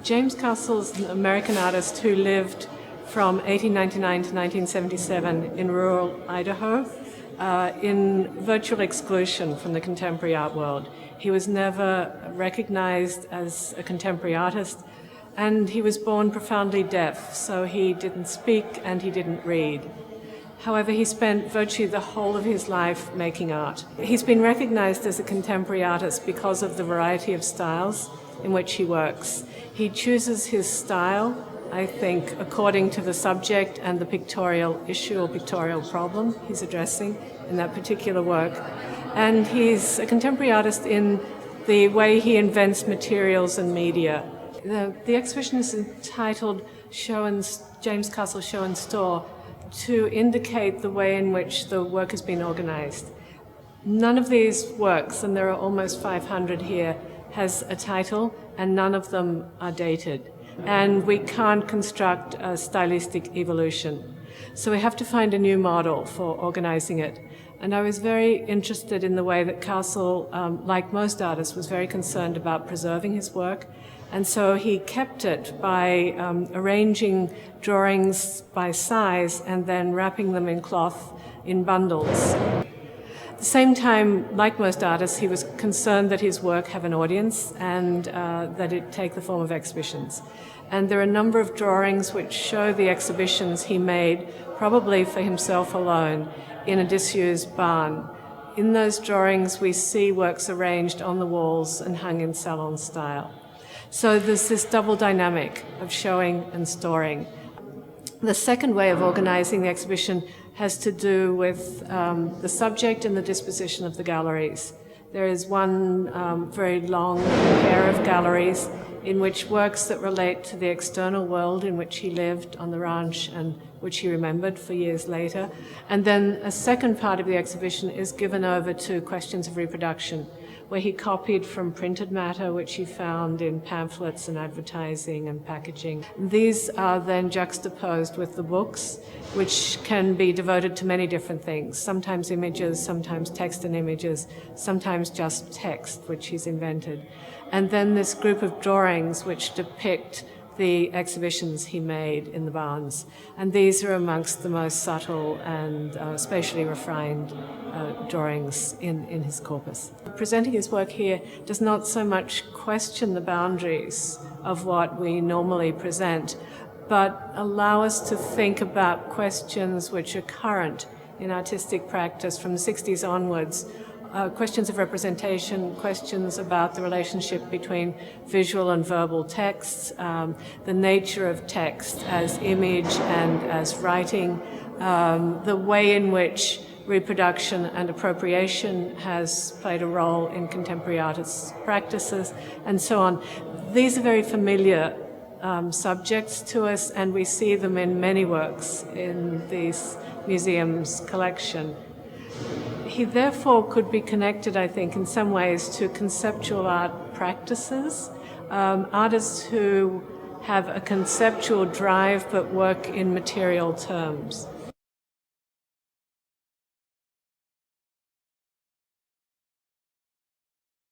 James Castle's an American artist who lived from 1899 to 1977 in rural Idaho in virtual exclusion from the contemporary art world. He was never recognized as a contemporary artist, and he was born profoundly deaf, so he didn't speak and he didn't read. However, he spent virtually the whole of his life making art. He's been recognized as a contemporary artist because of the variety of styles in which he works. He chooses his style, I think, according to the subject and the pictorial issue or pictorial problem he's addressing in that particular work. And he's a contemporary artist in the way he invents materials and media. The exhibition is entitled James Castle Show and Store, to indicate the way in which the work has been organized. None of these works, and there are almost 500 here, has a title, and none of them are dated. And we can't construct a stylistic evolution. So we have to find a new model for organizing it. And I was very interested in the way that Castle, like most artists, was very concerned about preserving his work. And so he kept it by arranging drawings by size and then wrapping them in cloth in bundles. At the same time, like most artists, he was concerned that his work have an audience and that it take the form of exhibitions. And there are a number of drawings which show the exhibitions he made, probably for himself alone, in a disused barn. In those drawings, we see works arranged on the walls and hung in salon style. So there's this double dynamic of showing and storing. The second way of organizing the exhibition has to do with the subject and the disposition of the galleries. There is one very long pair of galleries in which works that relate to the external world in which he lived on the ranch and which he remembered for years later. And then a second part of the exhibition is given over to questions of reproduction, where he copied from printed matter which he found in pamphlets and advertising and packaging. These are then juxtaposed with the books, which can be devoted to many different things, sometimes images, sometimes text and images, sometimes just text, which he's invented. And then this group of drawings which depict the exhibitions he made in the barns. And these are amongst the most subtle and spatially refined drawings in his corpus. Presenting his work here does not so much question the boundaries of what we normally present, but allow us to think about questions which are current in artistic practice from the 60s onwards. Questions of representation, questions about the relationship between visual and verbal texts, the nature of text as image and as writing, the way in which reproduction and appropriation has played a role in contemporary artists' practices, and so on. These are very familiar subjects to us, and we see them in many works in this museum's collection. He therefore could be connected, I think, in some ways to conceptual art practices, artists who have a conceptual drive but work in material terms.